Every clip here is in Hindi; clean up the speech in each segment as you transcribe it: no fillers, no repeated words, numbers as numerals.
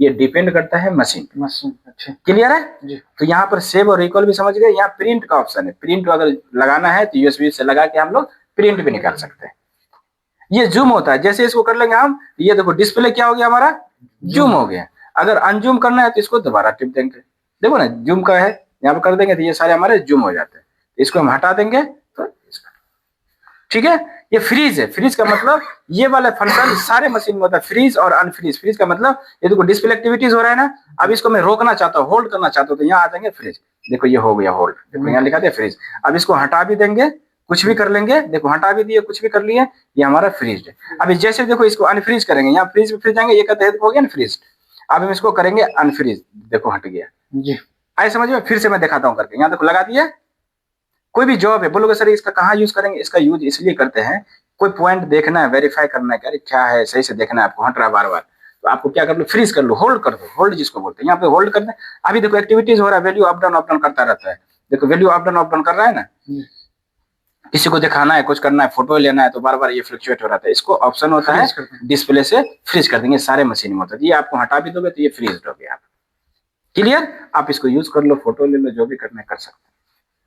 ये डिपेंड करता है मशीन। अच्छा क्लियर है जी। तो यहाँ पर सेव और रिकॉल भी समझ गए। यहाँ प्रिंट का ऑप्शन है, प्रिंट अगर लगाना है तो यूएसबी से लगा के हम लोग प्रिंट भी निकाल सकते हैं। ये जूम होता है, जैसे इसको कर लेंगे हम, ये देखो डिस्प्ले क्या हो गया हमारा, जूम हो गया। अगर अनजूम करना है तो इसको दोबारा टिप देंगे, देखो ना जूम का है, यहाँ पर कर देंगे तो ये सारे हमारे जूम हो जाते हैं। इसको हम हटा देंगे तो ठीक है। ये फ्रीज है, फ्रीज का मतलब ये वाला फंक्शन सारे मशीन में होता है, फ्रीज और अनफ्रीज। फ्रीज का मतलब ये देखो डिस्प्ले एक्टिविटीज हो रहा है ना, अब इसको मैं रोकना चाहता हूँ, होल्ड करना चाहता हूँ, तो यहाँ आ जाएंगे फ्रीज, देखो ये हो गया होल्ड, देखो यहाँ लिखा था फ्रीज। अब इसको हटा भी देंगे, कुछ भी कर लेंगे, देखो हटा भी दिए, कुछ भी कर लिए, ये हमारा फ्रीज है। अभी जैसे देखो इसको अनफ्रीज करेंगे, यहाँ फ्रीज में फिर जाएंगे, ये कहते हैं हो गया ना फ्रीज। अब हम इसको करेंगे अनफ्रीज, देखो हट गया जी। आए समझ में, फिर से मैं दिखाता हूँ करके, यहाँ देखो लगा दिया। कोई भी जॉब है, बोलोगे सर इसका कहाँ यूज करेंगे, इसका यूज इसलिए करते हैं, कोई पॉइंट देखना है, वेरीफाई करना है, अरे क्या है, सही से देखना है, आपको हट रहा है बार बार, तो आपको क्या कर लो, फ्रीज कर लो, होल्ड कर दो, होल्ड जिसको बोलते हैं, यहाँ पे होल्ड कर दें। अभी देखो एक्टिविटीज हो रहा है, वैल्यू अप डाउन करता रहता है, देखो वैल्यू अप डाउन कर रहा है ना। किसी को दिखाना है, कुछ करना है, फोटो लेना है, तो बार बार ये फ्लक्चुएट हो रहा था, इसको ऑप्शन होता है डिस्प्ले से फ्रीज कर देंगे, सारे मशीन में होता है। ये आपको हटा भी दोगे तो ये फ्रीज हो गया। क्लियर, आप इसको यूज कर लो, फोटो ले लो, जो भी करना है कर सकते हैं।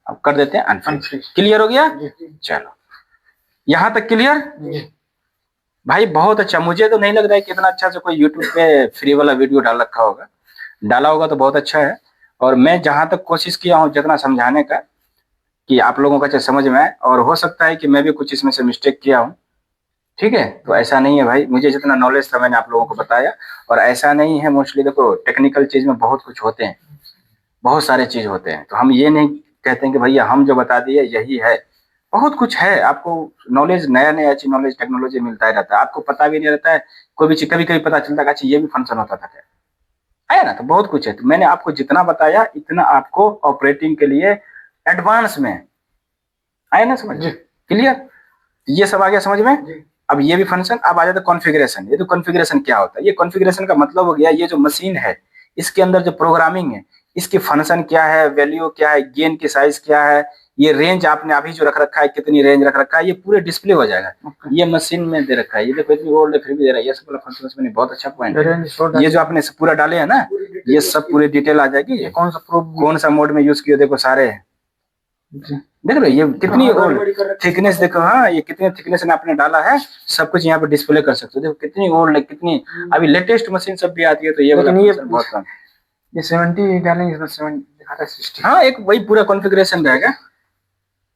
अब कर देते हैं अनफ्रीज। क्लियर हो गया, चलो यहां तक क्लियर भाई, बहुत अच्छा। मुझे तो नहीं लग रहा है कि इतना अच्छा से कोई यूट्यूब पे फ्री वाला वीडियो डाल रखा होगा, डाला होगा तो बहुत अच्छा है। और मैं जहां तक कोशिश किया हूँ जितना समझाने का, कि आप लोगों का अच्छा समझ में आए, और हो सकता है कि मैं भी कुछ इसमें से मिस्टेक किया हूँ, ठीक है। तो ऐसा नहीं है भाई, मुझे जितना नॉलेज था मैंने आप लोगों को बताया, और ऐसा नहीं है। मोस्टली देखो टेक्निकल चीज में बहुत कुछ होते हैं, बहुत सारे चीज होते हैं, तो हम ये नहीं कहते हैं कि भैया हम जो बता दिए यही है, बहुत कुछ है। आपको नॉलेज, नया नया चीज, नॉलेज टेक्नोलॉजी मिलता ही रहता है, आपको पता भी नहीं रहता है कोई भी चीज, कभी कभी पता चलता है अच्छा ये भी फंक्शन होता था क्या, आया ना। तो बहुत कुछ है, तो मैंने आपको जितना बताया इतना आपको ऑपरेटिंग के लिए एडवांस में आया ना समझ, क्लियर। ये सब आ गया समझ में। अब ये भी फंक्शन, अब आ जाता है कॉन्फ़िगरेशन। ये तो कॉन्फ़िगरेशन क्या होता है, ये कॉन्फ़िगरेशन का मतलब हो गया, ये जो मशीन है इसके अंदर जो प्रोग्रामिंग है, इसकी फंक्शन क्या है, वैल्यू क्या है, गेन की साइज क्या है, ये रेंज आपने अभी जो रख रखा है, कितनी रेंज रख रखा है, ये पूरे डिस्प्ले हो जाएगा। ये मशीन में दे रखा है, ये देखो इतनी ओल्ड है फिर भी दे रहा है, ये सब वाला फंक्शन में बहुत अच्छा पॉइंट है। ये जो आपने पूरा डाले है ना, ये सब पूरी डिटेल आ जाएगी, ये कौन सा मोड में यूज किया, देखो सारे देख रहे हो, ये कितनी ओल्ड थिकनेस देखो, हाँ ये कितने थिकनेस में आपने डाला है, सब कुछ यहाँ पे डिस्प्ले कर सकते हो। देखो कितनी ओल्ड है, कितनी अभी लेटेस्ट मशीन सब भी आती है, तो ये वाला बहुत कम। ये 70 डालेंगे, इसमें 70 दिखाता है 60। हाँ एक वही पूरा कॉन्फ़िगरेशन रहेगा,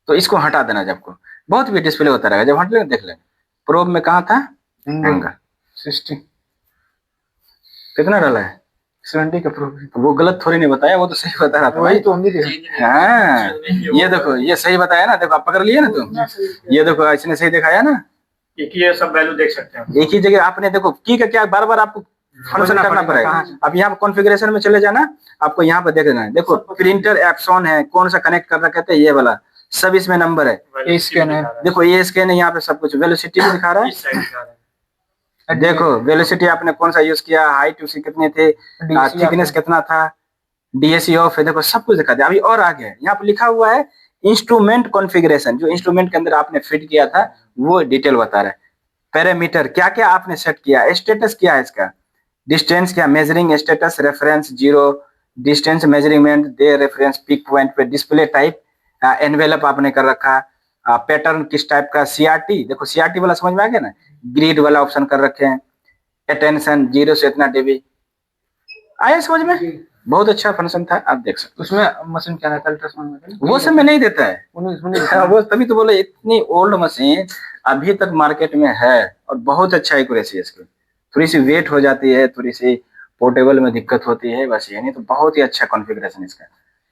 तो इसको हटा देना, जब को बहुत भी डिस्प्ले होता रहेगा, जब हट लेंगे देख लेंगे। प्रोब में कहाँ था एंगल 60 कितना डाला है, 70 का प्रोब, वो गलत थोड़ी नहीं बताया, वो तो सही बता रहा था वही तो हम भी देखे। हाँ ये देखो ये सही बताया ना, देखो आप पकड़ लिए ना तुम, ये देखो इसने सही दिखाया ना, एक ही सब वैल्यू देख सकते हैं, एक ही जगह आपने देखो की का क्या बार बार आपको फंक्शन करना पड़ेगा। अब यहाँ कॉन्फ़िगरेशन में चले जाना, आपको यहाँ पर देख देना है, देखो प्रिंटर एप्स ऑन है, कौन सा कनेक्ट कर रखा है, ये वाला सब इसमें नंबर है, ये स्कैन है, देखो ये स्कैन है, यहाँ पे सब कुछ वेलोसिटी भी दिखा रहा है, देखो वेलोसिटी आपने कौन सा यूज किया, हाइट उसकी कितनी थी, थिकनेस कितना था, डीएससी ऑफ है, देखो सब कुछ दिखा दिया। अभी और आगे यहाँ पे लिखा हुआ है इंस्ट्रूमेंट कॉन्फ़िगरेशन, जो इंस्ट्रूमेंट के अंदर आपने फिट किया था वो डिटेल बता रहा है। पैरामीटर क्या क्या आपने सेट किया, स्टेटस क्या है इसका, डिस्टेंस क्या, measuring status, reference 0, distance measurement दे, रेफरेंस पिक पॉइंट पे, डिस्प्ले टाइप एनवेलप आपने कर रखा, पैटर्न किस टाइप का, सीआरटी देखो सीआरटी वाला समझ में आ गया ना, ग्रिड वाला ऑप्शन कर रखे हैं, अटेंशन 0 से इतना dB आया समझ में, बहुत अच्छा फंक्शन था, आप देख सकते उसमें मशीन क्या रहता है, अल्ट्रासाउंड हो। वो सब में नहीं देता है, वो तभी तो बोले इतनी ओल्ड मशीन अभी तक मार्केट में है, और बहुत अच्छा एक्यूरेसी है इसकी, थोड़ी सी वेट हो जाती है, थोड़ी सी पोर्टेबल में दिक्कत होती है बस, ये नहीं तो बहुत ही अच्छा कॉन्फ़िगरेशन इसका,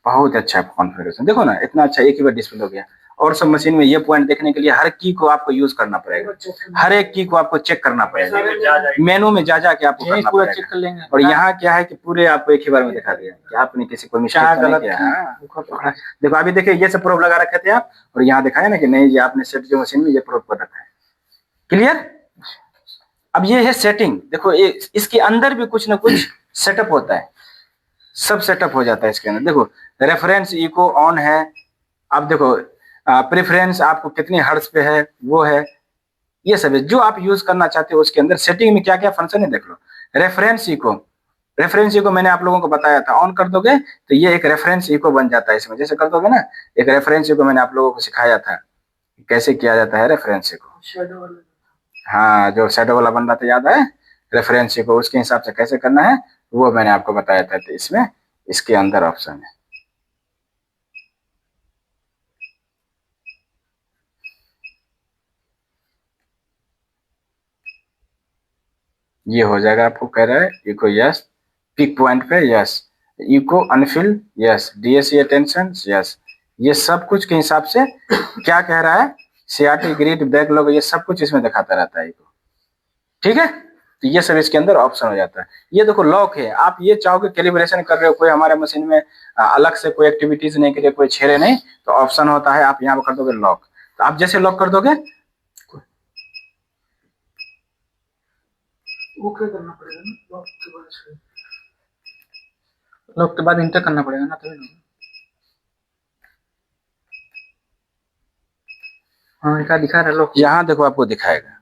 बहुत अच्छा कॉन्फ़िगरेशन। देखो ना इतना अच्छा, एक ही बार डिस्प्ले हो गया। और सब मशीन में ये पॉइंट देखने के लिए हर की को आपको यूज करना पड़ेगा, हर एक की को आपको चेक करना पड़ेगा, मेनू में जा जाके आपको करना पूरा पड़ेगा। चेक कर लेंगे। और यहाँ क्या है कि पूरे आपको एक ही बार में दिखा दिया कि आपने किसी को मिस्टेक नहीं किया। हाँ। देखो अभी देखिए ये सब प्रोब लगा रखे थे आप, और यहाँ दिखाया ना कि नहीं ये आपने सेट जो मशीन में ये प्रोब कर रखा है, क्लियर। अब ये है सेटिंग, देखो ये इसके अंदर भी कुछ ना कुछ सेटअप होता है, सब सेटअप हो जाता है इसके अंदर। देखो रेफरेंस इको ऑन है, अब देखो प्रेफरेंस आपको कितने हर्ट्ज पे है वो है, ये सब है जो आप यूज करना चाहते हो उसके अंदर। सेटिंग में क्या क्या फंक्शन है देख लो, रेफरेंस इको, रेफरेंस इको मैंने आप लोगों को बताया था, ऑन कर दोगे तो ये एक रेफरेंस इको बन जाता है इसमें, जैसे कर दोगे ना, एक रेफरेंस इको मैंने आप लोगों को सिखाया था कैसे किया जाता है रेफरेंस इको। हाँ, जो शैडो वाला बन रहा था याद है, रेफरेंस को उसके हिसाब से कैसे करना है वो मैंने आपको बताया था। तो इसमें इसके अंदर ऑप्शन है, ये हो जाएगा। आपको कह रहा है इको यस, पिक पॉइंट पे yes, echo unfill yes, DSC attention yes, ये सब कुछ के हिसाब से क्या कह रहा है, सीआरटी ग्रिड बैकलॉग, ये सब कुछ इसमें दिखाता रहता है इको। ठीक है, तो ये सब इसके अंदर ऑप्शन हो जाता है। ये देखो लॉक है, आप ये चाहोगे कैलिब्रेशन कर रहे हो, कोई हमारे मशीन में अलग से कोई एक्टिविटीज नहीं करे, कोई छेड़े नहीं, तो ऑप्शन होता है, आप यहाँ पर कर दोगे लॉक। तो आप जैसे लॉक कर दोगे, वो क्या करना पड़ेगा ना, लॉक के बाद इंटर करना पड़ेगा ना, तभी ना। हाँ, क्या दिखा रहा है लॉक? यहाँ देखो आपको दिखाएगा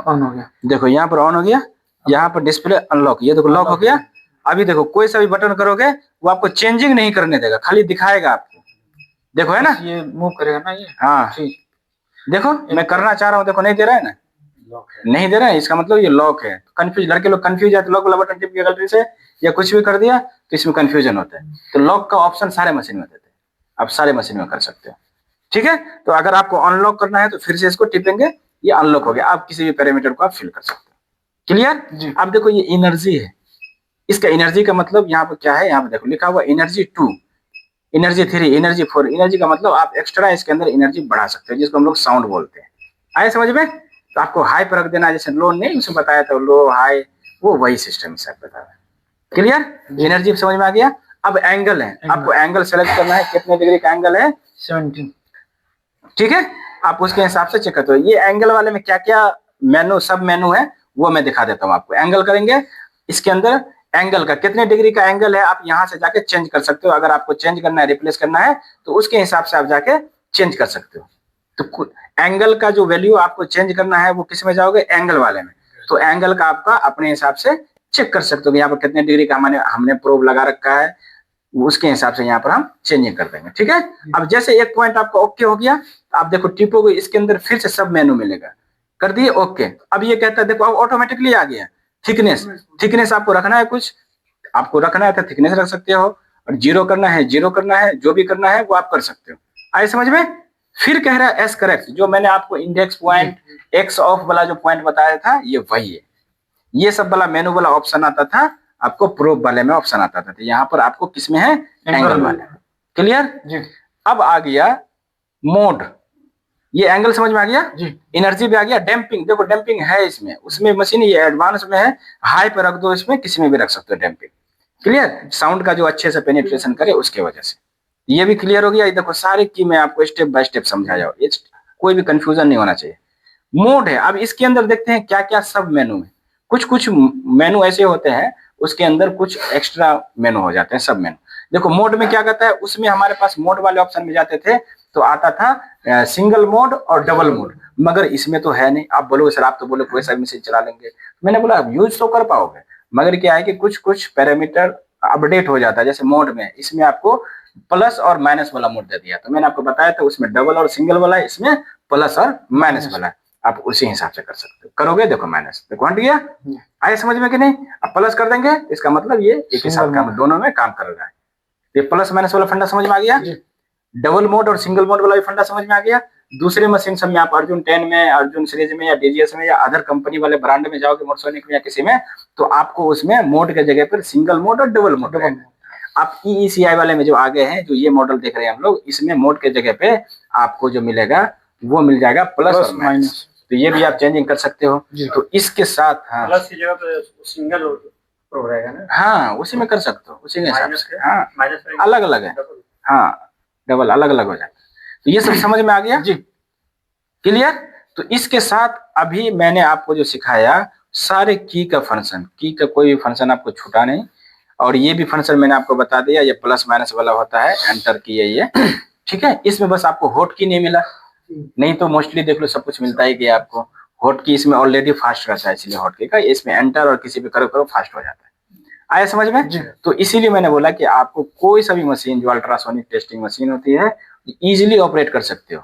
ऑन हो गया, देखो यहाँ पर ऑन हो गया, यहाँ पर डिस्प्ले अनलॉक, ये देखो लॉक हो गया। अभी देखो कोई सा भी बटन करोगे वो आपको चेंजिंग नहीं करने देगा, खाली दिखाएगा आपको, देखो है ना, ये मूव करेगा ना ये। हाँ देखो मैं करना चाह रहा हूँ, देखो नहीं दे रहा है ना, नहीं दे रहा है, इसका मतलब ये लॉक है। कंफ्यूज लड़के लोग कंफ्यूज है, तो लॉक वाला बटन टिप के गलती से या कुछ भी कर दिया तो इसमें कंफ्यूजन होता है। तो लॉक का ऑप्शन सारे मशीन में देते हैं, आप सारे मशीन में कर सकते हो। ठीक है, तो अगर आपको अनलॉक करना है तो फिर से इसको टिपेंगे, ये अनलॉक हो गया, आप किसी भी पैरामीटर को आप फिल कर सकते हो। क्लियर? अब देखो ये एनर्जी है, इसका एनर्जी का मतलब यहाँ पर क्या है, यहाँ पर देखो लिखा हुआ एनर्जी 2, एनर्जी 3, एनर्जी 4। एनर्जी का मतलब आप एक्स्ट्रा इसके अंदर एनर्जी बढ़ा सकते हो, जिसको हम लोग साउंड बोलते हैं। आए समझ में? तो आपको हाई पर रख देना है, जैसे लो नहीं उसमें बताया था, लो हाई, वो वही सिस्टम से बता रहा है। क्लियर? एनर्जी समझ में आ गया। अब एंगल है, आपको एंगल सेलेक्ट करना है, कितने डिग्री का एंगल है, 17। ठीक है, आप उसके हिसाब से चेक करते हो। ये एंगल वाले में क्या क्या मेनू, सब मेनू है, वो मैं दिखा देता हूँ आपको। एंगल करेंगे, इसके अंदर एंगल का कितने डिग्री का एंगल है आप यहाँ से जाके चेंज कर सकते हो। अगर आपको चेंज करना है, रिप्लेस करना है, तो उसके हिसाब से आप जाके चेंज कर सकते हो। तो एंगल का जो वैल्यू आपको चेंज करना है वो किस में जाओगे, एंगल वाले में। तो एंगल का आपका अपने हिसाब से चेक कर सकते हो, यहाँ पर कितने डिग्री का हमने प्रोब लगा रखा है, उसके हिसाब से यहाँ पर हम चेंजिंग कर देंगे। ठीक है, अब जैसे एक पॉइंट आपका ओके हो गया, आप देखो टिपोगे, इसके अंदर फिर से सब मेनू मिलेगा, कर दिए ओके। अब ये कहता है देखो अब ऑटोमेटिकली आ गया थिकनेस, थिकनेस आपको रखना है, कुछ आपको रखना है तो थिकनेस रख सकते हो, और जीरो करना है, जीरो करना है, जो भी करना है वो आप कर सकते हो। आए समझ में? फिर कह रहा है एस करेक्ट, जो मैंने आपको इंडेक्स पॉइंट, एक्स ऑफ वाला जो पॉइंट बताया था, ये वही है। ये सब वाला मेनू वाला ऑप्शन आता था आपको, प्रोब वाले में ऑप्शन आता था, तो यहाँ पर आपको किस में है, एंगल वाले। क्लियर जी? अब आ गया मोड, ये एंगल समझ में आ गया जी, एनर्जी भी आ गया। डैम्पिंग, देखो डैम्पिंग है इसमें, उसमें मशीन ये एडवांस में है, हाई पे रख दो, इसमें किसी में भी रख सकते हो डैम्पिंग। क्लियर? साउंड का जो अच्छे से पेनिट्रेशन करे उसके वजह से। ये भी क्लियर हो गया। ये देखो सारे की मैं आपको स्टेप बाय स्टेप समझाया हूं, कोई भी कंफ्यूजन नहीं होना चाहिए। मोड है, अब इसके अंदर देखते हैं क्या क्या सब मेनू है। कुछ कुछ मेनू ऐसे होते हैं, उसके अंदर कुछ एक्स्ट्रा मेनू हो जाते हैं, सब मेनू। देखो मोड में क्या कहता है, उसमें हमारे पास मोड वाले ऑप्शन में जाते थे तो आता था सिंगल मोड और डबल मोड, मगर इसमें तो है नहीं। आप बोलोगे सर, आप तो बोले कोई सा भी मैसेज चला लेंगे, मैंने बोला यूज तो कर पाओगे, मगर क्या है कि कुछ कुछ पैरामीटर अपडेट हो जाता है। जैसे मोड में, इसमें आपको प्लस और माइनस वाला मोड दे दिया, तो मैंने आपको बताया था उसमें डबल और सिंगल वाला है, इसमें प्लस और माइनस वाला है। आप उसी हिसाब से कर सकते हो। करोगे, देखो माइनस, देखो हट गया, आए समझ में कि नहीं? अब प्लस कर देंगे, इसका मतलब ये एक ही साथ काम, दोनों में काम कर रहा है। ये प्लस माइनस वाला फंडा समझ में आ गया। डबल मोड और सिंगल मोड वाला भी फंडा समझ में आ गया। दूसरे मशीन सब में आप अर्जुन 10 में, अर्जुन सीरीज में, या डीजीएस में, या अदर कंपनी वाले ब्रांड में जाओगे, मोटसोनिक में या किसी में, तो आपको उसमें मोड के जगह पर सिंगल मोड और डबल मोड। आप ईईसीआई वाले में जो आगे हैं, जो ये मॉडल देख रहे हैं हम लोग, इसमें मोड के जगह पे आपको जो मिलेगा वो मिल जाएगा प्लस और माइनस। तो ये भी आप चेंजिंग कर सकते हो। तो इसके साथ प्लस की जगह पे सिंगल प्रो रहेगा ना, हाँ उसी में कर सकते हो, उसी के हिसाब से। हाँ माइनस अलग अलग है, हाँ डबल अलग अलग हो जाता है। तो ये सब समझ में आ गया जी, क्लियर? तो इसके साथ अभी मैंने आपको जो सिखाया सारे की का फंक्शन, की का कोई भी फंक्शन आपको छूटा नहीं। और ये भी फंक्शन मैंने आपको बता दिया, ये प्लस माइनस वाला होता है, एंटर की है ये, ठीक है। इसमें बस आपको होट की नहीं मिला, नहीं तो मोस्टली देख लो सब कुछ मिलता ही गया आपको। हॉट की इसमें ऑलरेडी फास्ट रहता है, इसलिए हॉट की का इसमें एंटर और किसी पे करो करो फास्ट हो जाता है। आया समझ में? तो इसीलिए मैंने बोला कि आपको कोई सा भी मशीन जो अल्ट्रासोनिक टेस्टिंग मशीन होती है इजीली ऑपरेट कर सकते हो।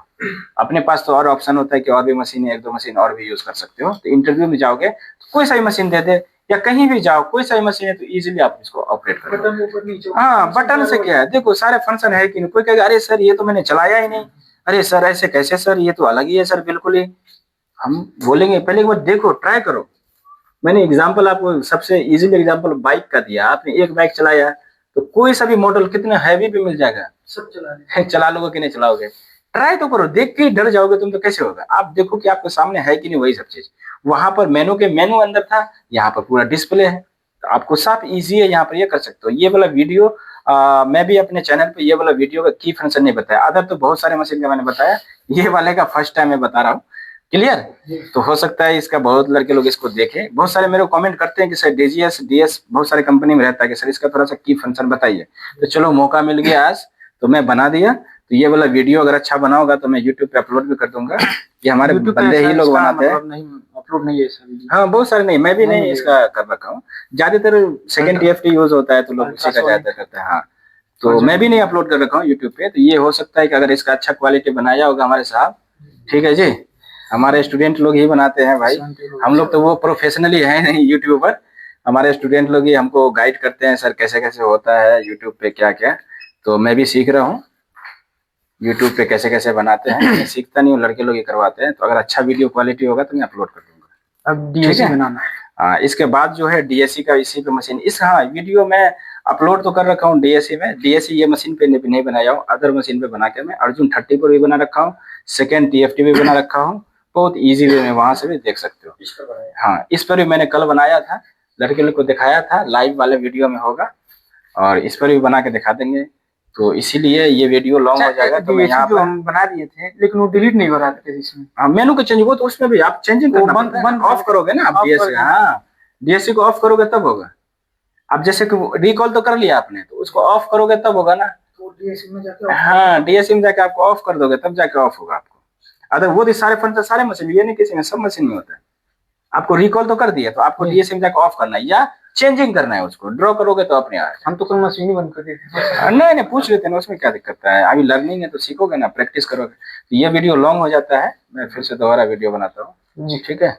अपने पास तो और ऑप्शन होता है कि और भी मशीन, एक दो मशीन और भी यूज कर सकते हो। तो इंटरव्यू में जाओगे तो कोई सा भी मशीन दे दे या कहीं भी जाओ कोई सा भी मशीन है तो इजीली आप इसको ऑपरेट कर बटन ऊपर नीचे। हाँ, बटन से क्या है, देखो सारे फंक्शन है कि नहीं। कोई कहेगा अरे सर ये तो मैंने चलाया ही नहीं, अरे सर ऐसे कैसे सर, ये तो अलग ही है सर बिल्कुल ही। हम बोलेंगे पहले एक बार देखो, ट्राई करो। मैंने एग्जांपल आपको सबसे इजीली एग्जांपल बाइक का दिया। आपने एक बाइक चलाया तो कोई सा भी मॉडल कितना हैवी भी मिल जाएगा, सब चला चला लोगे कि नहीं चलाओगे। ट्राई तो करो, देख के ही डर जाओगे तुम तो कैसे होगा। आप देखो कि आपके सामने है कि नहीं वही सब चीज। वहां पर मेनू अंदर था, यहाँ पर पूरा डिस्प्ले है, तो आपको साफ इजी है, यहाँ पर ये कर सकते हो। ये वाला वीडियो मैं भी अपने चैनल पे ये वाला वीडियो का की फंक्शन नहीं बताया, अदर तो बहुत सारे मशीन का मैंने बताया, ये वाले का फर्स्ट टाइम मैं बता रहा हूँ। क्लियर? तो हो सकता है इसका बहुत लड़के लोग इसको देखें। बहुत सारे मेरे को कमेंट करते हैं कि सर डीजीएस डीएस बहुत सारे कंपनी में रहता है कि सर इसका थोड़ा सा की फंक्शन बताइए। तो चलो मौका मिल गया आज तो मैं बना दिया। तो ये वाला वीडियो अगर अच्छा बना होगा तो मैं यूट्यूब पे अपलोड भी कर दूंगा। ये हमारे बंदे ही लोग बनाते हैं, अपलोड नहीं है ऐसा वीडियो। हाँ बहुत सारे नहीं, मैं भी नहीं इसका कर रखा हूँ। ज्यादातर सेकंड टीएफटी यूज होता है तो लोग उसी का ज्यादा करते हैं। हाँ, तो मैं भी नहीं अपलोड कर रखा हूँ यूट्यूब पे। तो ये हो सकता है कि अगर इसका अच्छा क्वालिटी बनाया होगा हमारे साहब, ठीक है जी, हमारे स्टूडेंट लोग ही बनाते हैं भाई, हम लोग तो वो प्रोफेशनली है नहीं यूट्यूबर। हमारे स्टूडेंट लोग ही हमको गाइड करते हैं सर कैसे कैसे होता है यूट्यूब पे क्या क्या। तो मैं भी सीख रहा हूँ यूट्यूब पे कैसे कैसे बनाते हैं। मैं सीखता नहीं हूँ, लड़के लोग ही करवाते हैं। तो अगर अच्छा वीडियो क्वालिटी होगा तो मैं अपलोड कर दूंगा। अब डीएससी बनाना है। हाँ, इसके बाद जो है डीएससी का इसी पे मशीन इस हाँ वीडियो मैं अपलोड तो कर रखा हूँ डीएससी में। डीएससी ये मशीन पे नहीं बनाया हूँ, अदर मशीन पे बना के मैं अर्जुन 30 पर भी बना रखा हूँ, सेकंड टीएफटी भी बना रखा हूँ। बहुत इजी वे में वहां से भी देख सकते हो। हाँ, इस पर भी मैंने कल बनाया था, लड़के लोग को दिखाया था, लाइव वाले वीडियो में होगा और इस पर भी बना के दिखा देंगे। तो इसीलिए ये वीडियो लॉन्ग हो जाएगा। तो मैं यहाँ जो हम बना दिए थे लेकिन वो डिलीट नहीं हो रहा था इसमें। हाँ, मेनू का चेंज, वो तो उसमें भी आप चेंजिंग करना पड़ता है। ऑफ करोगे ना आप डीएससी, हाँ डीएससी को ऑफ करोगे तब होगा। अब जैसे कि रिकॉल तो कर लिया आपने तो उसको ऑफ करोगे तब होगा ना। तो डीएससी में जाके हाँ, डीएससी में जाके आपको ऑफ कर दोगे तब जाके ऑफ होगा आपको। अगर वो सारे फंक्शन सारे मशीन, ये नहीं किसी में, सब मशीन में होता है। आपको रिकॉल तो कर दिया तो आपको डीएससी में जाके ऑफ करना है या चेंजिंग करना है, उसको ड्रॉ करोगे तो अपने आ। हम तो कल मशीन ही बंद कर देते। नहीं पूछ लेते ना, उसमें क्या दिक्कत है। अभी लर्निंग है तो सीखोगे ना, प्रैक्टिस करोगे। तो ये वीडियो लॉन्ग हो जाता है, मैं फिर से दोबारा वीडियो बनाता हूँ जी, ठीक है।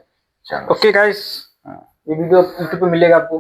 चलो ओके गाइस, ये वीडियो यूट्यूब पे मिलेगा आपको।